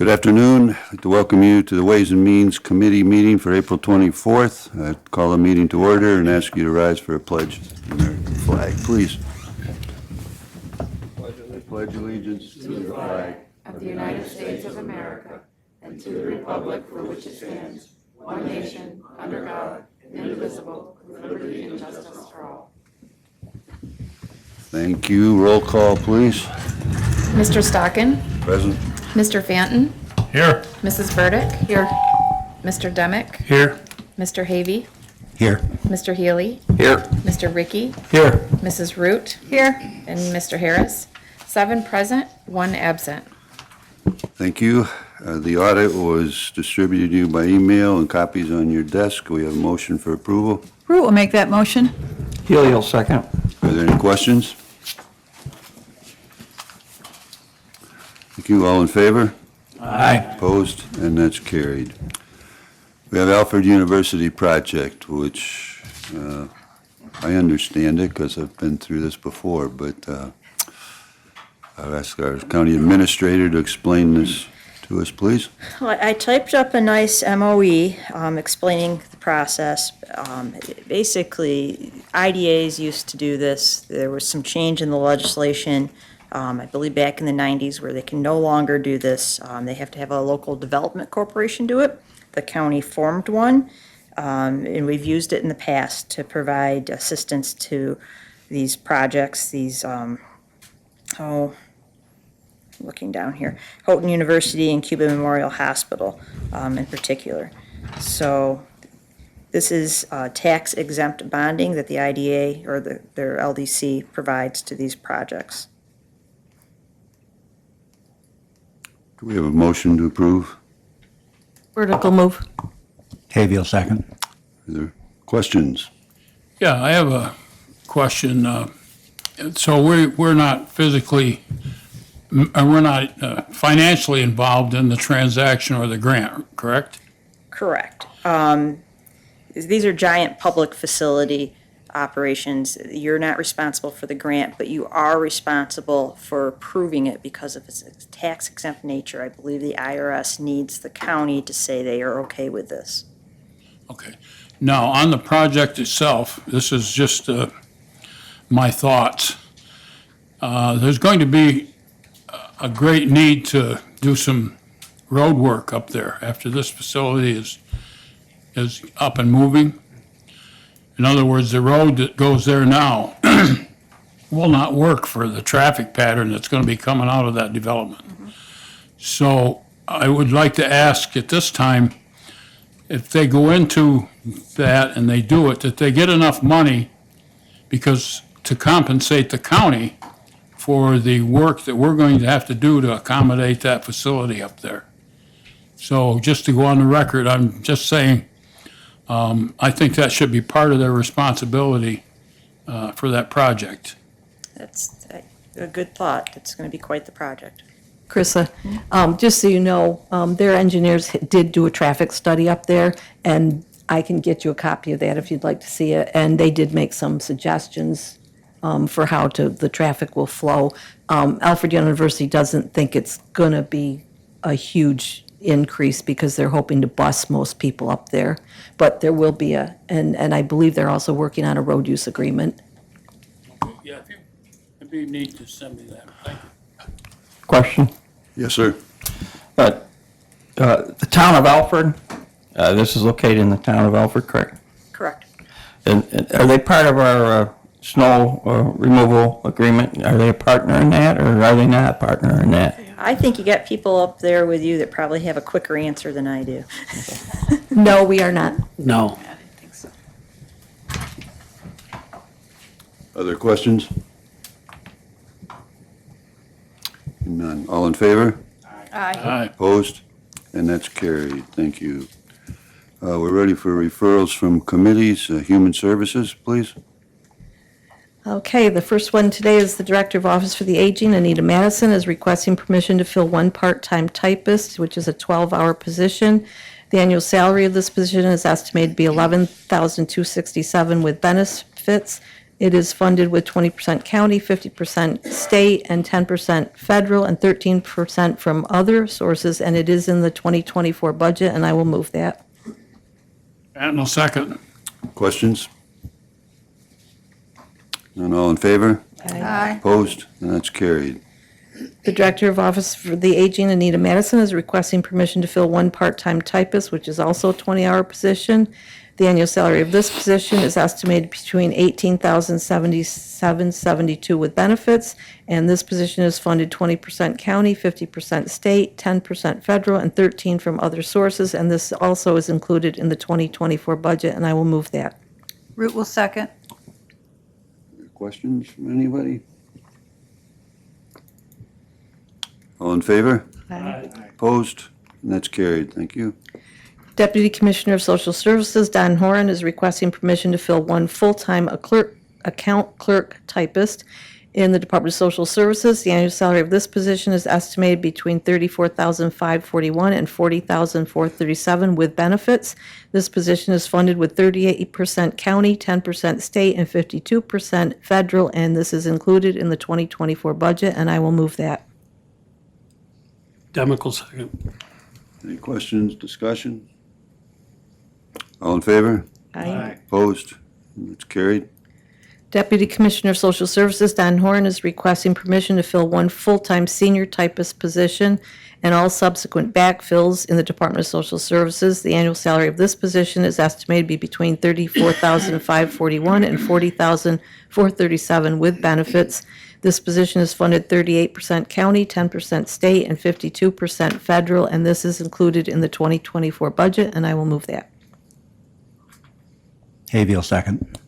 Good afternoon. I'd like to welcome you to the Ways and Means Committee meeting for April 24th. I call the meeting to order and ask you to rise for a pledge of the American flag, please. Pledge allegiance to the flag of the United States of America and to the republic for which it stands, one nation, under God, indivisible, with liberty and justice for all. Thank you. Roll call, please. Mr. Stockin? Present. Mr. Fanton? Here. Mrs. Burdick? Here. Mr. Demick? Here. Mr. Havey? Here. Mr. Healy? Here. Mr. Ricky? Here. Mrs. Root? Here. And Mr. Harris? 7 present, 1 absent. Thank you. The audit was distributed to you by email and copies on your desk. We have a motion for approval. Root will make that motion. Healy will second. Are there any questions? Thank you. All in favor? Aye. Opposed? And that's carried. We have Alfred University project, which I understand it because I've been through this before, but I'll ask our county administrator to explain this to us, please. Well, I typed up a nice MOE explaining the process. Basically, IDAs used to do this. There was some change in the legislation, I believe back in the 90s, where they can no longer do this. They have to have a local development corporation do it. The county formed one, and we've used it in the past to provide assistance to these projects, looking down here, Houghton University and Cuba Memorial Hospital in particular. So this is tax exempt bonding that the IDA or their LDC provides to these projects. Do we have a motion to approve? Vertical move. Havey will second. Are there questions? Yeah, I have a question. So we're not physically, we're not financially involved in the transaction or the grant, correct? Correct. These are giant public facility operations. You're not responsible for the grant, but you are responsible for approving it because of its tax exempt nature. I believe the IRS needs the county to say they are okay with this. Okay. Now, on the project itself, this is just my thoughts. There's going to be a great need to do some road work up there after this facility is up and moving. In other words, the road that goes there now will not work for the traffic pattern that's going to be coming out of that development. So I would like to ask at this time, if they go into that and they do it, that they get enough money because to compensate the county for the work that we're going to have to do to accommodate that facility up there. So just to go on the record, I'm just saying, I think that should be part of their responsibility for that project. That's a good thought. It's going to be quite the project. Krista, just so you know, their engineers did do a traffic study up there, and I can get you a copy of that if you'd like to see it. And they did make some suggestions for how the traffic will flow. Alfred University doesn't think it's going to be a huge increase because they're hoping to bus most people up there. But there will be and I believe they're also working on a road use agreement. Yeah, it'd be neat to send me that. Thank you. Question. Yes, sir. The town of Alfred, this is located in the town of Alfred, correct? Correct. And are they part of our snow removal agreement? Are they a partner in that, or are they not a partner in that? I think you got people up there with you that probably have a quicker answer than I do. No, we are not. No. I didn't think so. Other questions? None. All in favor? Aye. Opposed? And that's carried. Thank you. We're ready for referrals from committees. Human Services, please. Okay, the first one today is the Director of Office for the Aging, Anita Madison, is requesting permission to fill 1 part-time typist, which is a 12-hour position. The annual salary of this position is estimated to be $11,267 with benefits. It is funded with 20% county, 50% state, and 10% federal, and 13% from other sources, and it is in the 2024 budget, and I will move that. Patton will second. Questions? None, all in favor? Aye. Opposed? And that's carried. The Director of Office for the Aging, Anita Madison, is requesting permission to fill one part-time typist, which is also a 20-hour position. The annual salary of this position is estimated between $18,077.72 with benefits, and this position is funded 20% county, 50% state, 10% federal, and 13% from other sources, and this also is included in the 2024 budget, and I will move that. Root will second. Questions from anybody? All in favor? Opposed? And that's carried. Thank you. Deputy Commissioner of Social Services, Don Horan, is requesting permission to fill one full-time account clerk typist in the Department of Social Services. The annual salary of this position is estimated between $34,541 and $40,437 with benefits. This position is funded with 38% county, 10% state, and 52% federal, and this is included in the 2024 budget, and I will move that. Demickle second. Any questions, discussion? All in favor? Aye. Opposed? And that's carried. Deputy Commissioner of Social Services, Don Horn, is requesting permission to fill one full-time senior typist position and all subsequent backfills in the Department of Social Services. The annual salary of this position is estimated to be between $34,541 and $40,437 with benefits. This position is funded 38% county, 10% state, and 52% federal, and this is included in the 2024 budget, and I will move that. Havy will second.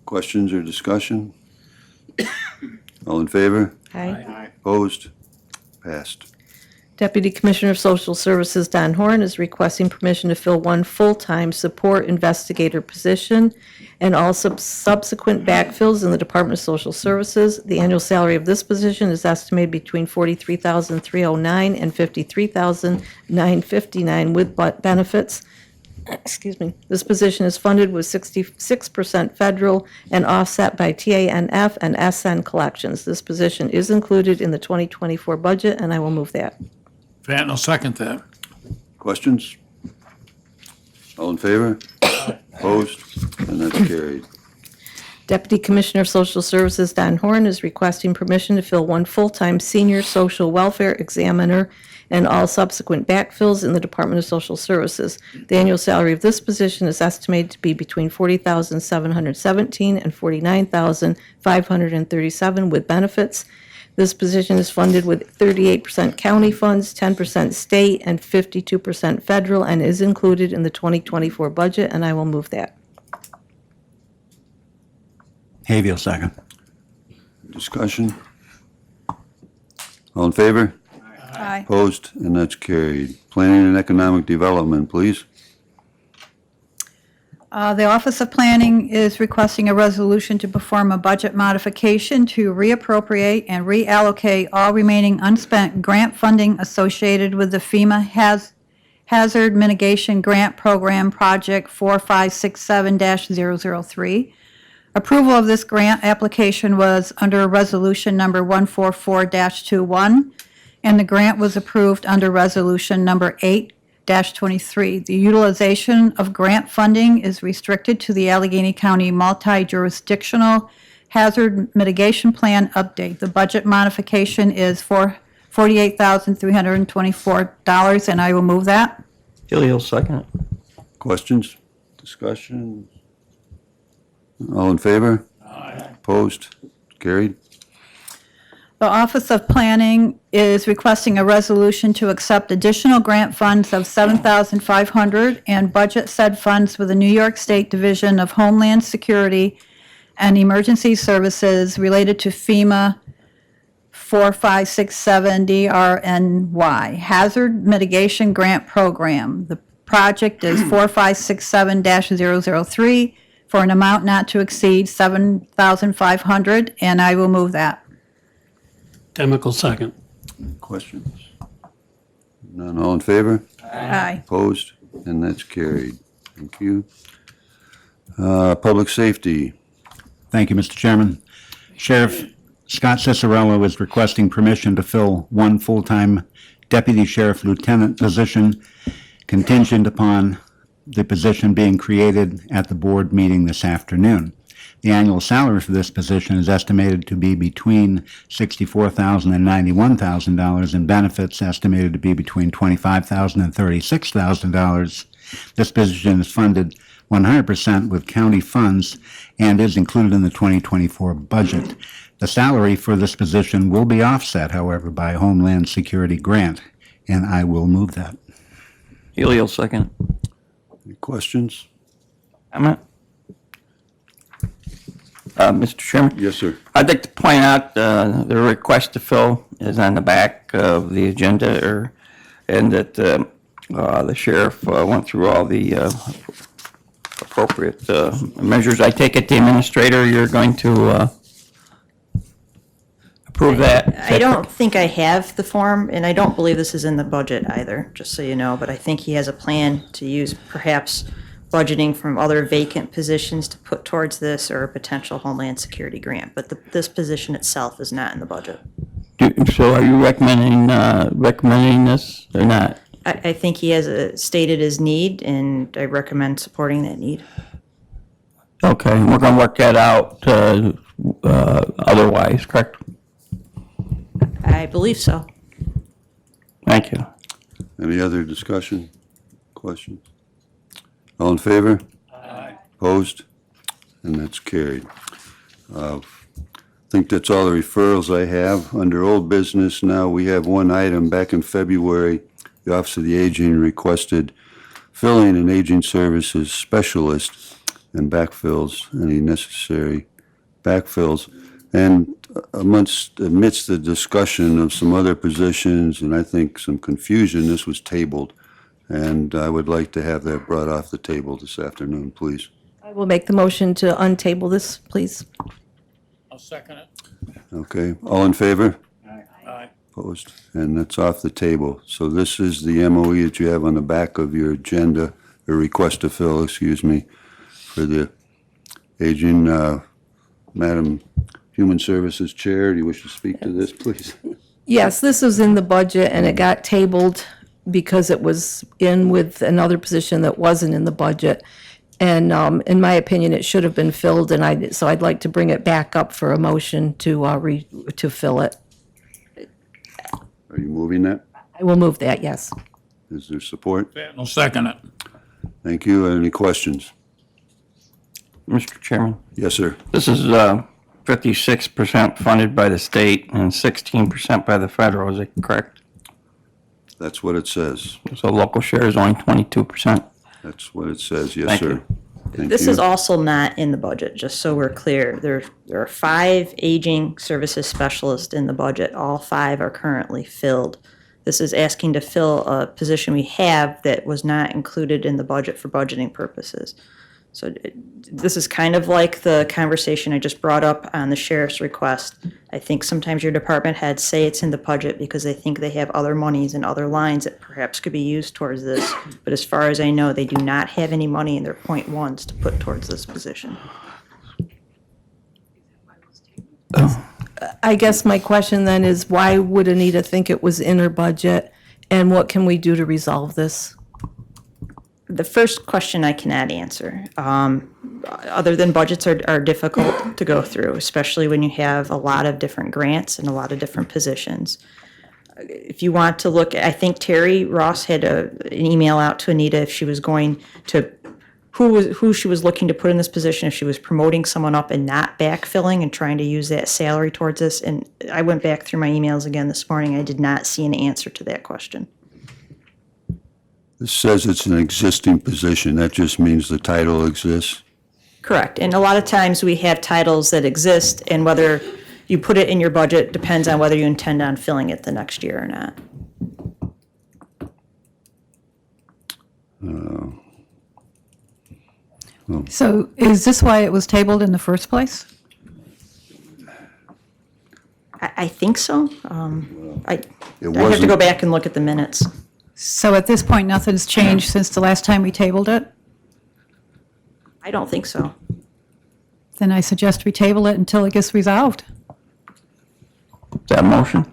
Questions or discussion? All in favor? Aye. Opposed? Passed. Deputy Commissioner of Social Services Don Horn is requesting permission to fill one full-time support investigator position and all subsequent backfills in the Department of Social Services. The annual salary of this position is estimated between $43,309 and $53,959 with benefits. Excuse me. This position is funded with 66% federal and offset by TANF and SN collections. This position is included in the 2024 budget, and I will move that. Patton will second that. Questions? All in favor? Opposed? And that's carried. Deputy Commissioner of Social Services Don Horn is requesting permission to fill one full-time senior social welfare examiner and all subsequent backfills in the Department of Social Services. The annual salary of this position is estimated to be between $40,717 and $49,537 with benefits. This position is funded with 38% county funds, 10% state, and 52% federal, and is included in the 2024 budget, and I will move that. Havy will second. Discussion? All in favor? Aye. Opposed? And that's carried. Planning and Economic Development, please. The Office of Planning is requesting a resolution to perform a budget modification to reappropriate and reallocate all remaining unspent grant funding associated with the FEMA Hazard Mitigation Grant Program Project 4567-003. Approval of this grant application was under Resolution Number 144-21, and the grant was approved under Resolution Number 8-23. The utilization of grant funding is restricted to the Allegheny County Multi-Jurisdictional Hazard Mitigation Plan Update. The budget modification is for $48,324, and I will move that. Hilly will second it. Questions? Discussion? All in favor? Opposed? Carried. The Office of Planning is requesting a resolution to accept additional grant funds of $7,500 and budget said funds with the New York State Division of Homeland Security and Emergency Services related to FEMA 4567-DRNY Hazard Mitigation Grant Program. The project is 4567-003 for an amount not to exceed $7,500, and I will move that. Demickle second. Questions? None, all in favor? Aye. Opposed? And that's carried. Thank you. Public Safety, Thank you, Mr. Chairman. Sheriff Scott Cicerello is requesting permission to fill one full-time Deputy Sheriff Lieutenant position contingent upon the position being created at the board meeting this afternoon. The annual salary for this position is estimated to be between $64,000 and $91,000, and benefits estimated to be between $25,000 and $36,000. This position is funded 100% with county funds and is included in the 2024 budget. The salary for this position will be offset, however, by a Homeland Security grant, and I will move that. Healy will second. Any questions? Comment? Mr. Chairman? Yes, sir. I'd like to point out the request to fill is on the back of the agenda, and that the sheriff went through all the appropriate measures. I take it the administrator, you're going to approve that? I don't think I have the form, and I don't believe this is in the budget either, just so you know, but I think he has a plan to use perhaps budgeting from other vacant positions to put towards this, or a potential Homeland Security grant, but this position itself is not in the budget. So are you recommending this or not? I think he has stated his need, and I recommend supporting that need. Okay, we're going to work that out otherwise, correct? I believe so. Thank you. Any other discussion, questions? All in favor? Aye. Opposed? And that's carried. I think that's all the referrals I have. Under old business now, we have one item. Back in February, the Office of the Aging requested filling an aging services specialist and backfills, any necessary backfills. And amidst the discussion of some other positions and I think some confusion, this was tabled. And I would like to have that brought off the table this afternoon, please. I will make the motion to untable this, please. I'll second it. Okay, all in favor? Aye. Opposed? And that's off the table. So this is the MOE that you have on the back of your agenda, or request to fill, excuse me, for the aging, Madam Human Services Chair. Do you wish to speak to this, please? Yes, this was in the budget, and it got tabled because it was in with another position that wasn't in the budget. And in my opinion, it should have been filled, and so I'd like to bring it back up for a motion to fill it. Are you moving that? I will move that, yes. Is there support? I'll second it. Thank you. Any questions? Mr. Chairman, Yes, sir. this is 56% funded by the state and 16% by the federal, is it correct? That's what it says. So local share is only 22%. That's what it says. Yes, Thank sir. you. Thank This you. is also not in the budget, just so we're clear. There are 5 aging services specialists in the budget. All 5 are currently filled. This is asking to fill a position we have that was not included in the budget for budgeting purposes. So this is kind of like the conversation I just brought up on the sheriff's request. I think sometimes your department heads say it's in the budget because they think they have other monies and other lines that perhaps could be used towards this. But as far as I know, they do not have any money in their point ones to put towards this position. I guess my question then is, why would Anita think it was in her budget, and what can we do to resolve this? The first question I cannot answer, other than budgets are difficult to go through, especially when you have a lot of different grants and a lot of different positions. If you want to look, I think Terry Ross had an email out to Anita if she was going to, who she was looking to put in this position, if she was promoting someone up and not backfilling and trying to use that salary towards this. And I went back through my emails again this morning. I did not see an answer to that question. It says it's an existing position. That just means the title exists. Correct. And a lot of times we have titles that exist, and whether you put it in your budget depends on whether you intend on filling it the next year or not. So is this why it was tabled in the first place? I think so. I It have to go wasn't, back and look at the minutes. So at this point, nothing's changed since the last time we tabled it? I don't think so. Then I suggest we table it until it gets resolved. Is that a motion?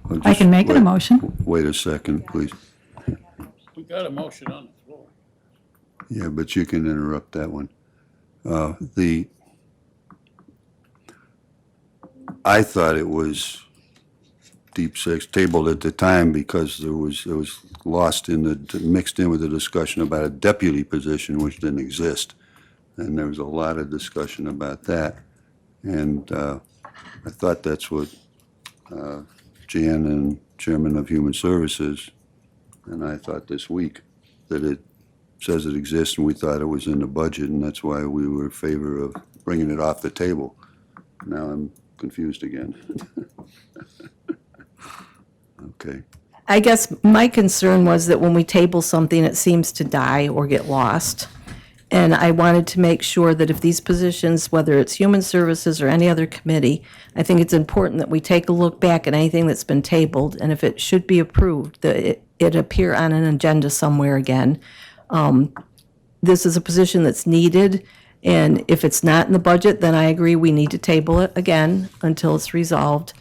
Well, I just can make it a wait- motion. Wait a second, please. We got a motion on the floor. Yeah, but you can interrupt that one. I thought it was deep six tabled at the time because it was mixed in with the discussion about a deputy position which didn't exist. And there was a lot of discussion about that. And I thought that's what Jan and Chairman of Human Services, and I thought this week that it says it exists and we thought it was in the budget, and that's why we were in favor of bringing it off the table. Now I'm confused again. Okay. I guess my concern was that when we table something, it seems to die or get lost. And I wanted to make sure that if these positions, whether it's Human Services or any other committee, I think it's important that we take a look back at anything that's been tabled, and if it should be approved, that it appear on an agenda somewhere again. This is a position that's needed, and if it's not in the budget, then I agree we need to table it again until it's resolved.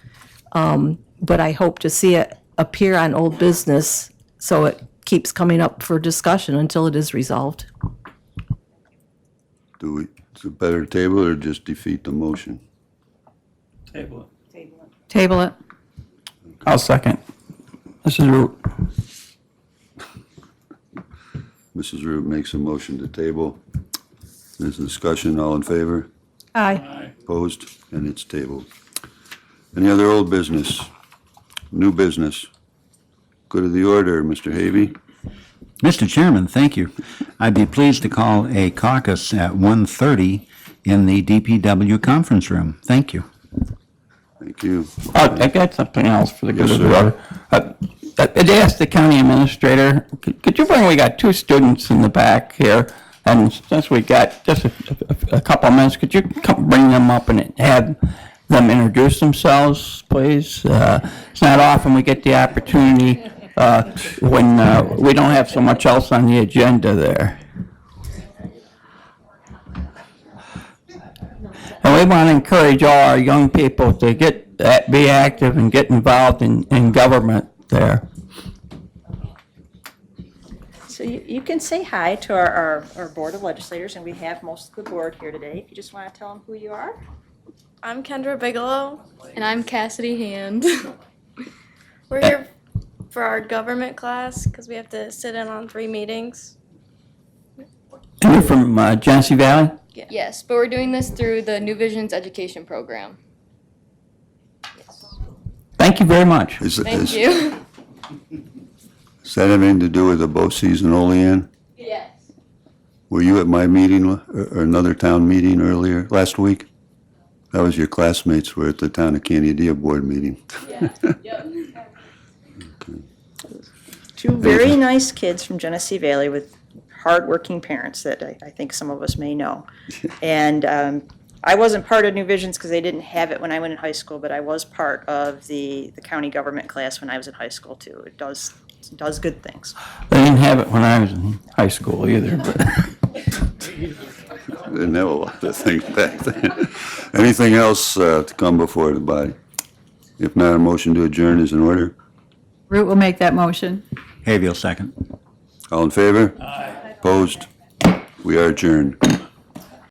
But I hope to see it appear on old business so it keeps coming up for discussion until it is resolved. Is it better to table it or just defeat the motion? Table Table it. I'll second. Mrs. Root? Mrs. Root makes a motion to table. There's a discussion, all in favor? Aye. Opposed? And it's tabled. Any other old business? New business? Go to the order, Mr. Havey. Mr. Chairman, thank you. I'd be pleased to call a caucus at 1:30 in the DPW conference room. Thank you. Thank you. I got something else for the good Yes, of the sir. order. I'd ask the county administrator, could you bring, we got two students in the back here, and since we got just a couple of minutes, could you bring them up and have them introduce themselves, please? It's not often we get the opportunity when we don't have so much else on the agenda there. And we want to encourage all our young people to be active and get involved in government there. So you can say hi to our Board of Legislators, and we have most of the board here today. If you just want to tell them who you are. I'm Kendra Bigelow. And I'm Cassidy Hand. We're here for our government class because we have to sit in on 3 meetings. And you're from Genesee Valley? Yes, but we're doing this through the New Visions education program. Thank you very much. Thank you. Does that have anything to do with the bow season, Olean? Yes. Were you at my meeting or another town meeting last week? That was your classmates were at the Town of Candia board meeting. Yeah. Yep. Two very nice kids from Genesee Valley with hardworking parents that I think some of us may know. And I wasn't part of New Visions because they didn't have it when I went in high school, but I was part of the county government class when I was in high school too. It does good things. They didn't have it when I was in high school either, but Didn't have a lot of things back then. Anything else to come before the body? If not, a motion to adjourn is in order. Root will make that motion. Hayfield, second. All in favor? Aye. Opposed? We are adjourned.